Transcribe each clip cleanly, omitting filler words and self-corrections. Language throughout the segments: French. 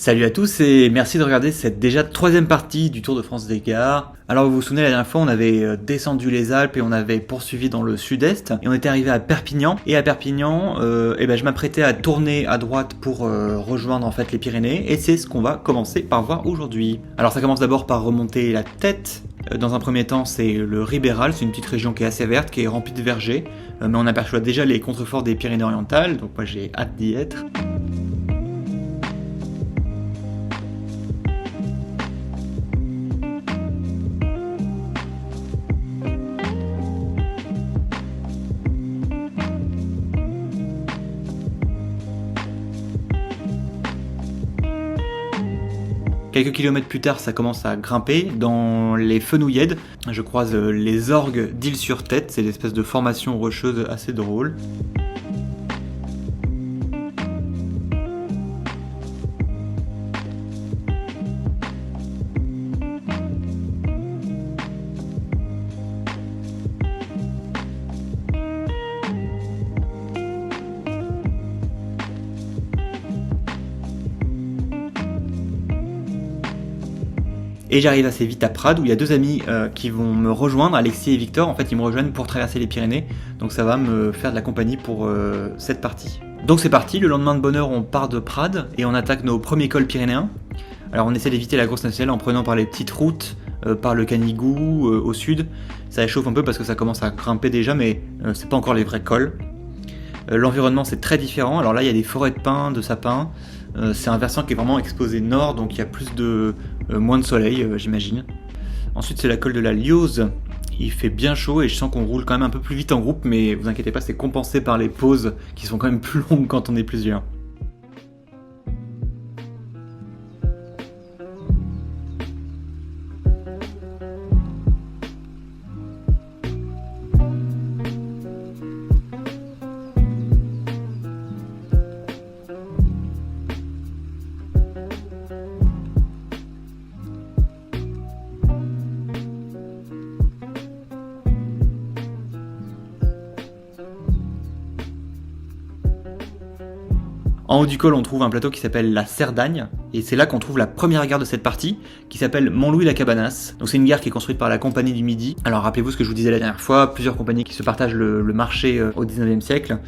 Salut à tous et merci de regarder cette déjà troisième partie du Tour de France des gares. Alors vous vous souvenez, la dernière fois on avait descendu les Alpes et on avait poursuivi dans le sud-est et on était arrivé à Perpignan. Et à Perpignan, je m'apprêtais à tourner à droite pour rejoindre en fait les Pyrénées et c'est ce qu'on va commencer par voir aujourd'hui. Alors ça commence d'abord par remonter la tête. Dans un premier temps, c'est le Ribéral, c'est une petite région qui est assez verte, qui est remplie de vergers, mais on aperçoit déjà les contreforts des Pyrénées-Orientales, donc moi j'ai hâte d'y être. Quelques kilomètres plus tard, ça commence à grimper. Dans les Fenouillèdes, je croise les orgues d'Isle-sur-Tête, c'est l'espèce de formation rocheuse assez drôle. Et j'arrive assez vite à Prades où il y a deux amis qui vont me rejoindre, Alexis et Victor. En fait, ils me rejoignent pour traverser les Pyrénées. Donc ça va me faire de la compagnie pour cette partie. Donc c'est parti, le lendemain de bonne heure, on part de Prades et on attaque nos premiers cols pyrénéens. Alors on essaie d'éviter la course nationale en prenant par les petites routes, par le Canigou au sud. Ça échauffe un peu parce que ça commence à grimper déjà, mais c'est pas encore les vrais cols. L'environnement c'est très différent. Alors là, il y a des forêts de pins, de sapins. C'est un versant qui est vraiment exposé nord, donc il y a plus de moins de soleil, j'imagine. Ensuite, c'est la colle de la Liose. Il fait bien chaud et je sens qu'on roule quand même un peu plus vite en groupe, mais vous inquiétez pas, c'est compensé par les pauses qui sont quand même plus longues quand on est plusieurs. En haut du col, on trouve un plateau qui s'appelle la Cerdagne, et c'est là qu'on trouve la première gare de cette partie, qui s'appelle Montlouis-la-Cabannasse. Donc c'est une gare qui est construite par la Compagnie du Midi. Alors rappelez-vous ce que je vous disais la dernière fois, plusieurs compagnies qui se partagent le marché au 19e siècle,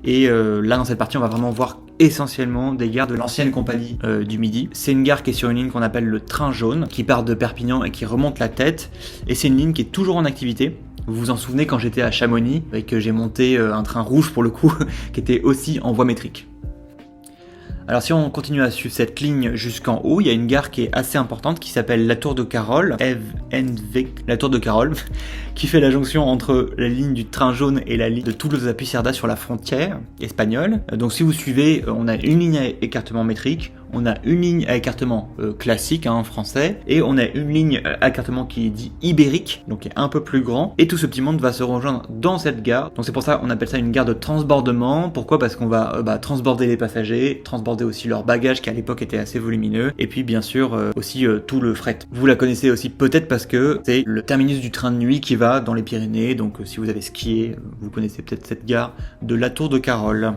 et là dans cette partie on va vraiment voir essentiellement des gares de l'ancienne Compagnie du Midi. C'est une gare qui est sur une ligne qu'on appelle le train jaune, qui part de Perpignan et qui remonte la tête, et c'est une ligne qui est toujours en activité. Vous vous en souvenez quand j'étais à Chamonix, et que j'ai monté un train rouge pour le coup, qui était aussi en voie métrique. Alors si on continue à suivre cette ligne jusqu'en haut, il y a une gare qui est assez importante qui s'appelle la Tour de Carol, la Tour de Carol, qui fait la jonction entre la ligne du train jaune et la ligne de Toulouse à Puigcerdá sur la frontière espagnole. Donc si vous suivez, on a une ligne à écartement métrique, on a une ligne à écartement classique en français, et on a une ligne à écartement qui est dit ibérique, donc qui est un peu plus grand, et tout ce petit monde va se rejoindre dans cette gare. Donc c'est pour ça qu'on appelle ça une gare de transbordement. Pourquoi ? Parce qu'on va transborder les passagers, transborder aussi leurs bagages qui à l'époque étaient assez volumineux, et puis bien sûr aussi tout le fret. Vous la connaissez aussi peut-être parce que c'est le terminus du train de nuit qui va dans les Pyrénées, donc si vous avez skié, vous connaissez peut-être cette gare de la Tour de Carol.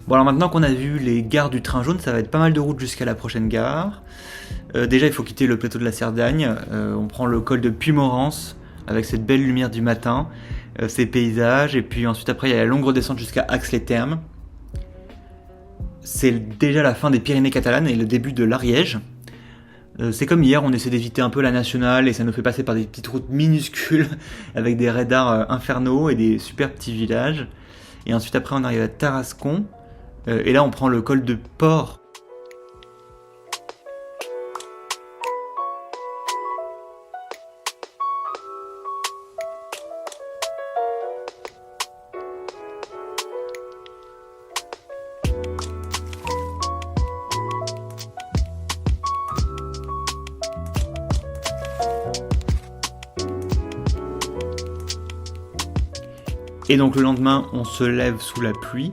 Bon alors maintenant qu'on a vu les gares du train jaune, ça va être pas mal de route jusqu'à la prochaine gare. Déjà il faut quitter le plateau de la Cerdagne, on prend le col de Puymorens avec cette belle lumière du matin, ces paysages, et puis ensuite après il y a la longue redescente jusqu'à Ax-les-Thermes. C'est déjà la fin des Pyrénées catalanes et le début de l'Ariège. C'est comme hier, on essaie d'éviter un peu la nationale et ça nous fait passer par des petites routes minuscules avec des radars infernaux et des super petits villages. Et ensuite après on arrive à Tarascon. Et là on prend le col de Port. Et donc le lendemain on se lève sous la pluie.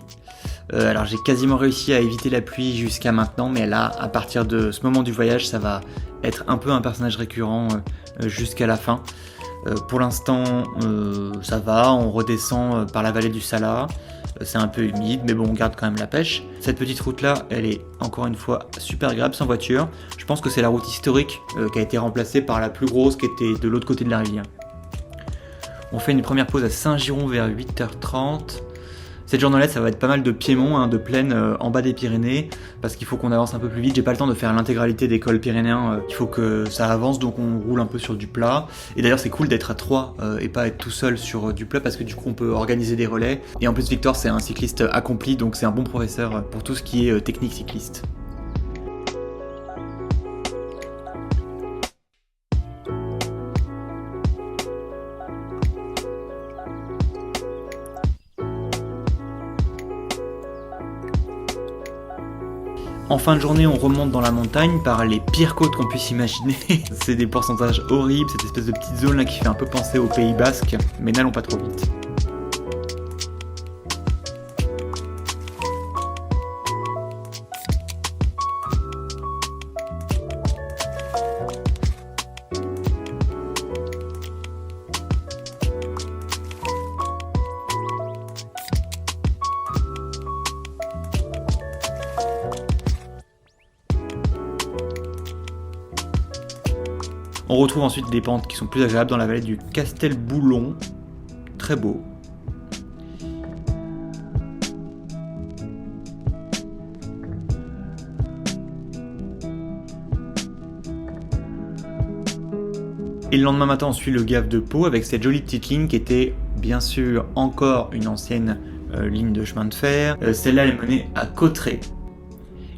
Alors j'ai quasiment réussi à éviter la pluie jusqu'à maintenant, mais là, à partir de ce moment du voyage, ça va être un peu un personnage récurrent jusqu'à la fin. Pour l'instant, ça va, on redescend par la vallée du Salat. c'est un peu humide, mais bon, on garde quand même la pêche. Cette petite route-là, elle est encore une fois super agréable sans voiture. Je pense que c'est la route historique qui a été remplacée par la plus grosse qui était de l'autre côté de la rivière. On fait une première pause à Saint-Giron vers 8h30. Cette journée-là, ça va être pas mal de piémont, de plaine en bas des Pyrénées, parce qu'il faut qu'on avance un peu plus vite. J'ai pas le temps de faire l'intégralité des cols pyrénéens, il faut que ça avance, donc on roule un peu sur du plat. Et d'ailleurs, c'est cool d'être à 3 et pas être tout seul sur du plat, parce que du coup, on peut organiser des relais. Et en plus, Victor, c'est un cycliste accompli, donc c'est un bon professeur pour tout ce qui est technique cycliste. En fin de journée, on remonte dans la montagne par les pires côtes qu'on puisse imaginer. C'est des pourcentages horribles, cette espèce de petite zone là qui fait un peu penser au Pays Basque, mais n'allons pas trop vite. On retrouve ensuite des pentes qui sont plus agréables dans la vallée du Castelboulon, très beau. Et le lendemain matin, on suit le Gave de Pau avec cette jolie petite ligne qui était bien sûr encore une ancienne ligne de chemin de fer. Celle-là, elle est menée à Cauterets.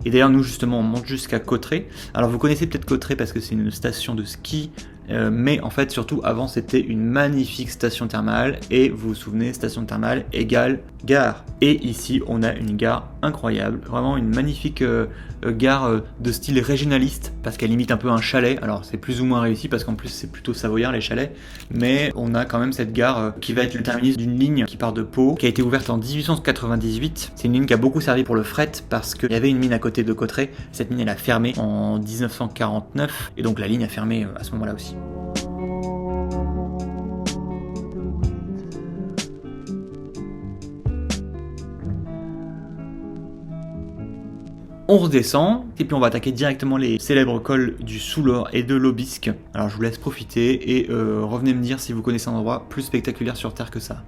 Et d'ailleurs, nous, justement, on monte jusqu'à Cauterets. Alors, vous connaissez peut-être Cauterets parce que c'est une station de ski, mais en fait, surtout, avant, c'était une magnifique station thermale. Et vous vous souvenez, station thermale égale gare. Et ici, on a une gare incroyable, vraiment une magnifique gare de style régionaliste, parce qu'elle imite un peu un chalet. Alors, c'est plus ou moins réussi, parce qu'en plus, c'est plutôt savoyard, les chalets. Mais on a quand même cette gare qui va être le terminus d'une ligne qui part de Pau, qui a été ouverte en 1898. C'est une ligne qui a beaucoup servi pour le fret, parce qu'il y avait une mine à côté de Cauterets. Cette mine, elle a fermé en 1949, et donc la ligne a fermé à ce moment-là aussi. On redescend, et puis on va attaquer directement les célèbres cols du Soulor et de l'Aubisque. Alors je vous laisse profiter, et revenez me dire si vous connaissez un endroit plus spectaculaire sur Terre que ça.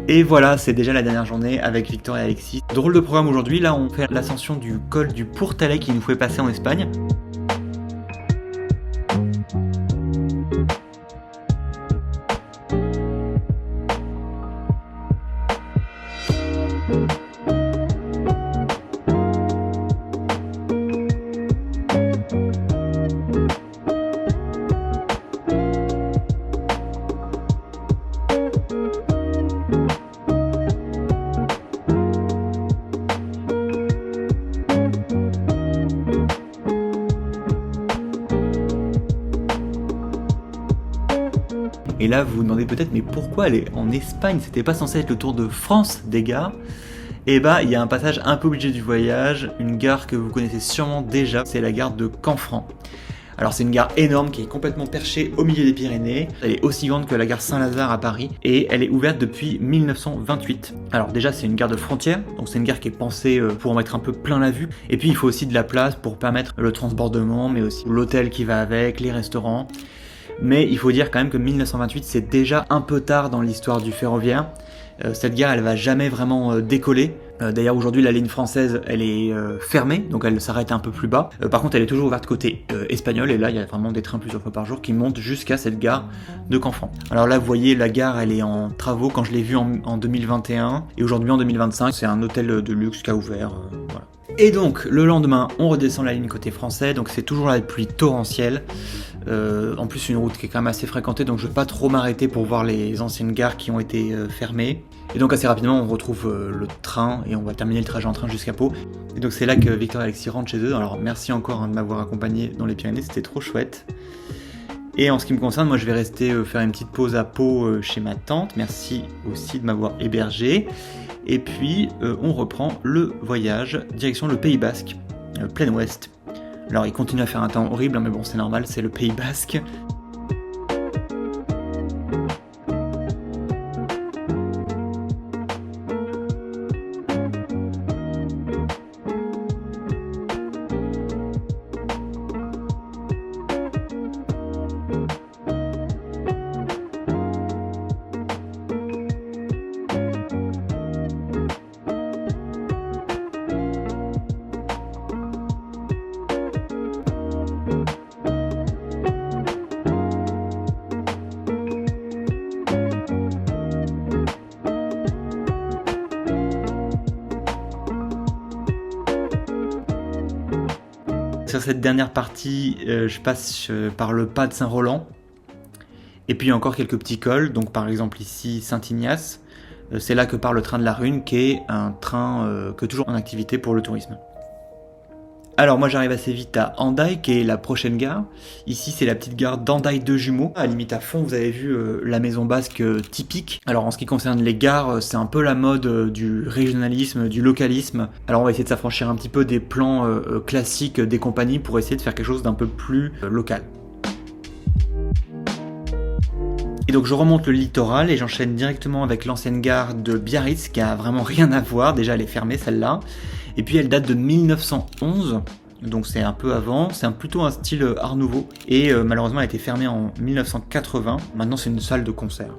Et voilà, c'est déjà la dernière journée avec Victor et Alexis. Drôle de programme aujourd'hui, là on fait l'ascension du col du Pourtalais qui nous fait passer en Espagne. Et là, vous vous demandez peut-être, mais pourquoi aller en Espagne? C'était pas censé être le Tour de France des gares. Et bah, il y a un passage un peu obligé du voyage, une gare que vous connaissez sûrement déjà, c'est la gare de Canfranc. Alors c'est une gare énorme qui est complètement perchée au milieu des Pyrénées. Elle est aussi grande que la gare Saint-Lazare à Paris et elle est ouverte depuis 1928. Alors déjà c'est une gare de frontière, donc c'est une gare qui est pensée pour en mettre un peu plein la vue. Et puis il faut aussi de la place pour permettre le transbordement, mais aussi l'hôtel qui va avec, les restaurants. Mais il faut dire quand même que 1928 c'est déjà un peu tard dans l'histoire du ferroviaire. Cette gare elle va jamais vraiment décoller D'ailleurs aujourd'hui la ligne française elle est fermée, donc elle s'arrête un peu plus bas. Par contre elle est toujours ouverte côté espagnol, et là il y a vraiment des trains plusieurs fois par jour qui montent jusqu'à cette gare de Canfranc. Alors là vous voyez la gare elle est en travaux, quand je l'ai vue en 2021, et aujourd'hui en 2025 c'est un hôtel de luxe qui a ouvert, voilà. Et donc le lendemain on redescend la ligne côté français, donc c'est toujours la pluie torrentielle. En plus une route qui est quand même assez fréquentée, donc je vais pas trop m'arrêter pour voir les anciennes gares qui ont été fermées. Et donc assez rapidement on retrouve le train et on va terminer le trajet en train jusqu'à Pau. Et donc c'est là que Victor et Alexis rentrent chez eux. Alors merci encore de m'avoir accompagné dans les Pyrénées, c'était trop chouette. Et en ce qui me concerne, moi je vais rester faire une petite pause à Pau chez ma tante. Merci aussi de m'avoir hébergé. Et puis on reprend le voyage direction le Pays Basque, plein ouest. Alors il continue à faire un temps horrible, mais bon c'est normal, c'est le Pays Basque. Sur cette dernière partie, je passe par le pas de Saint-Roland, et puis encore quelques petits cols, donc par exemple ici Saint-Ignace, c'est là que part le train de la Rune, qui est un train que toujours en activité pour le tourisme. Alors moi j'arrive assez vite à Hendaye, qui est la prochaine gare. Ici c'est la petite gare d'Hendaye de Jumeaux. À la limite à fond vous avez vu la maison basque typique. Alors en ce qui concerne les gares, c'est un peu la mode du régionalisme, du localisme. Alors on va essayer de s'affranchir un petit peu des plans classiques des compagnies pour essayer de faire quelque chose d'un peu plus local. Et donc je remonte le littoral et j'enchaîne directement avec l'ancienne gare de Biarritz, qui a vraiment rien à voir, déjà elle est fermée celle-là. Et puis elle date de 1911, donc c'est un peu avant, c'est plutôt un style art nouveau, et malheureusement elle a été fermée en 1980, maintenant c'est une salle de concert.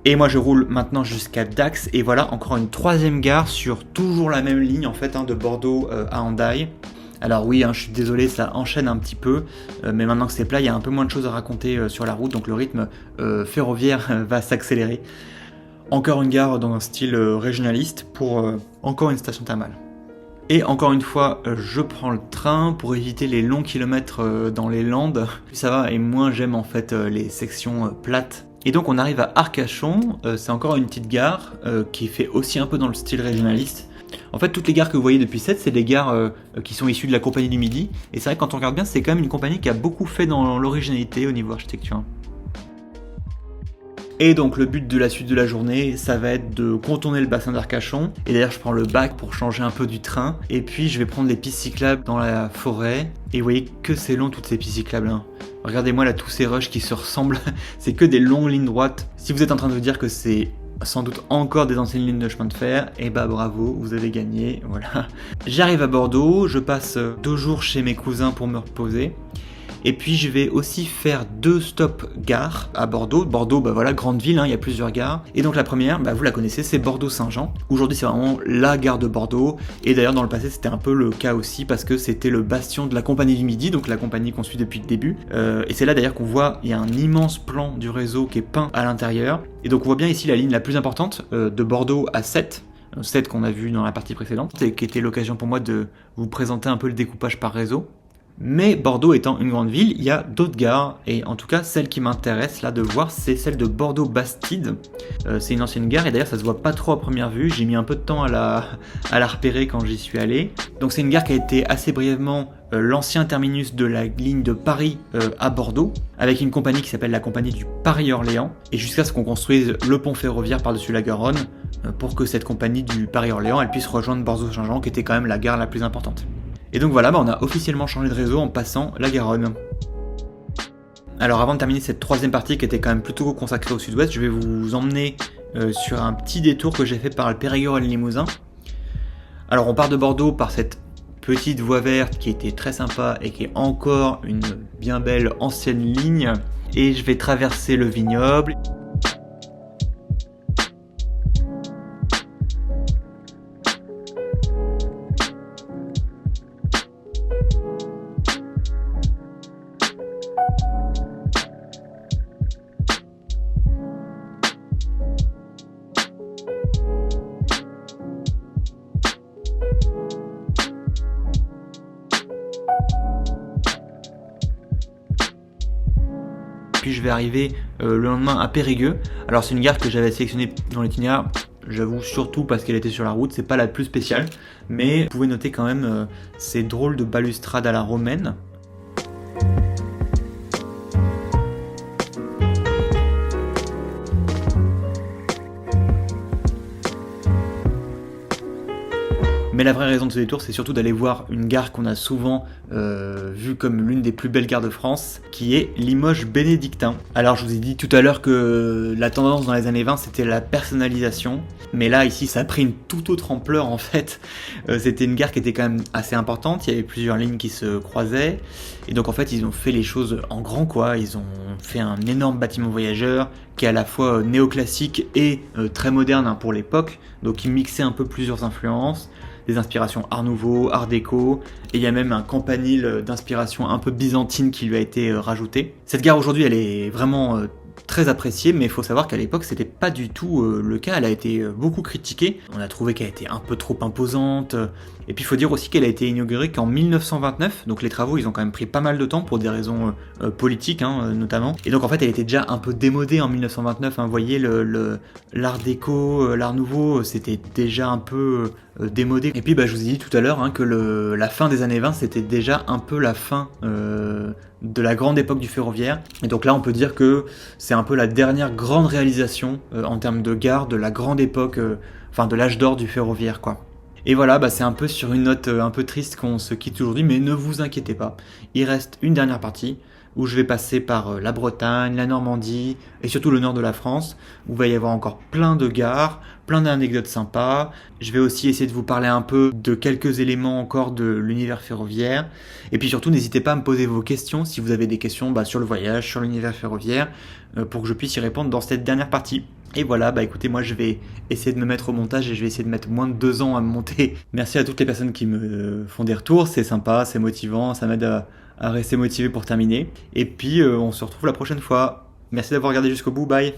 Et moi je roule maintenant jusqu'à Dax, et voilà encore une troisième gare sur toujours la même ligne en fait, de Bordeaux à Hendaye. Alors oui, je suis désolé, ça enchaîne un petit peu, mais maintenant que c'est plat, il y a un peu moins de choses à raconter sur la route, donc le rythme ferroviaire va s'accélérer. Encore une gare dans un style régionaliste pour encore une station thermale. Et encore une fois, je prends le train pour éviter les longs kilomètres dans les Landes. Plus ça va et moins j'aime en fait les sections plates. Et donc on arrive à Arcachon, c'est encore une petite gare qui fait aussi un peu dans le style régionaliste. En fait, toutes les gares que vous voyez depuis cette, c'est des gares qui sont issues de la Compagnie du Midi. Et c'est vrai que quand on regarde bien, c'est quand même une compagnie qui a beaucoup fait dans l'originalité au niveau architecture. Et donc le but de la suite de la journée, ça va être de contourner le bassin d'Arcachon. Et d'ailleurs je prends le bac pour changer un peu du train. Et puis je vais prendre les pistes cyclables dans la forêt. Et vous voyez que c'est long toutes ces pistes cyclables. Regardez-moi là tous ces rushs qui se ressemblent. C'est que des longues lignes droites. Si vous êtes en train de vous dire que c'est sans doute encore des anciennes lignes de chemin de fer, et bah bravo, vous avez gagné, voilà. J'arrive à Bordeaux, je passe 2 jours chez mes cousins pour me reposer. Et puis je vais aussi faire 2 stops gares à Bordeaux. Bordeaux, bah voilà, grande ville, il y a plusieurs gares. Et donc la première, bah vous la connaissez, c'est Bordeaux-Saint-Jean. Aujourd'hui c'est vraiment la gare de Bordeaux. Et d'ailleurs dans le passé c'était un peu le cas aussi parce que c'était le bastion de la Compagnie du Midi, donc la compagnie qu'on suit depuis le début. Et c'est là d'ailleurs qu'on voit, il y a un immense plan du réseau qui est peint à l'intérieur. Et donc on voit bien ici la ligne la plus importante de Bordeaux à Sète. Sète qu'on a vu dans la partie précédente, et qui était l'occasion pour moi de vous présenter un peu le découpage par réseau. Mais Bordeaux étant une grande ville, il y a d'autres gares, et en tout cas celle qui m'intéresse là de voir, c'est celle de Bordeaux-Bastide. C'est une ancienne gare, et d'ailleurs ça se voit pas trop à première vue, j'ai mis un peu de temps à la repérer quand j'y suis allé. Donc c'est une gare qui a été assez brièvement l'ancien terminus de la ligne de Paris à Bordeaux, avec une compagnie qui s'appelle la compagnie du Paris-Orléans, et jusqu'à ce qu'on construise le pont ferroviaire par-dessus la Garonne, pour que cette compagnie du Paris-Orléans elle puisse rejoindre Bordeaux-Saint-Jean, qui était quand même la gare la plus importante. Et donc voilà, on a officiellement changé de réseau en passant la Garonne. Alors avant de terminer cette troisième partie qui était quand même plutôt consacrée au sud-ouest, je vais vous emmener sur un petit détour que j'ai fait par le Périgord et le Limousin. Alors on part de Bordeaux par cette petite voie verte qui était très sympa et qui est encore une bien belle ancienne ligne. Et je vais traverser le vignoble. puis je vais arriver le lendemain à Périgueux. Alors c'est une gare que j'avais sélectionnée dans l'itinéraire, j'avoue surtout parce qu'elle était sur la route, c'est pas la plus spéciale, mais vous pouvez noter quand même ces drôles de balustrades à la romaine. Mais la vraie raison de ce détour, c'est surtout d'aller voir une gare qu'on a souvent vue comme l'une des plus belles gares de France, qui est Limoges bénédictin. Alors je vous ai dit tout à l'heure que la tendance dans les années 20, c'était la personnalisation. Mais là, ici, ça a pris une toute autre ampleur en fait. C'était une gare qui était quand même assez importante, il y avait plusieurs lignes qui se croisaient. Et donc en fait, ils ont fait les choses en grand quoi. Ils ont fait un énorme bâtiment voyageur qui est à la fois néoclassique et très moderne pour l'époque. Donc il mixait un peu plusieurs influences. Des inspirations art nouveau, art déco, et il y a même un campanile d'inspiration un peu byzantine qui lui a été rajouté. Cette gare aujourd'hui, elle est vraiment très appréciée, mais il faut savoir qu'à l'époque, c'était pas du tout le cas. Elle a été beaucoup critiquée. On a trouvé qu'elle était un peu trop imposante. Et puis il faut dire aussi qu'elle a été inaugurée qu'en 1929, donc les travaux, ils ont quand même pris pas mal de temps pour des raisons politiques, notamment. Et donc en fait, elle était déjà un peu démodée en 1929. Vous voyez, l'art déco, l'art nouveau, c'était déjà un peu démodé. Et puis je vous ai dit tout à l'heure que la fin des années 20, c'était déjà un peu la fin de la grande époque du ferroviaire. Et donc là, on peut dire que c'est un peu la dernière grande réalisation en termes de gare de la grande époque, de l'âge d'or du ferroviaire, quoi. Et voilà, c'est un peu sur une note un peu triste qu'on se quitte aujourd'hui, mais ne vous inquiétez pas, il reste une dernière partie où je vais passer par la Bretagne, la Normandie et surtout le nord de la France, où il va y avoir encore plein de gares, plein d'anecdotes sympas. Je vais aussi essayer de vous parler un peu de quelques éléments encore de l'univers ferroviaire. Et puis surtout, n'hésitez pas à me poser vos questions si vous avez des questions sur le voyage, sur l'univers ferroviaire, pour que je puisse y répondre dans cette dernière partie. Et voilà, écoutez, moi je vais essayer de me mettre au montage et je vais essayer de mettre moins de 2 ans à me monter. Merci à toutes les personnes qui me font des retours, c'est sympa, c'est motivant, ça m'aide à rester motivé pour terminer. Et puis on se retrouve la prochaine fois. Merci d'avoir regardé jusqu'au bout, bye.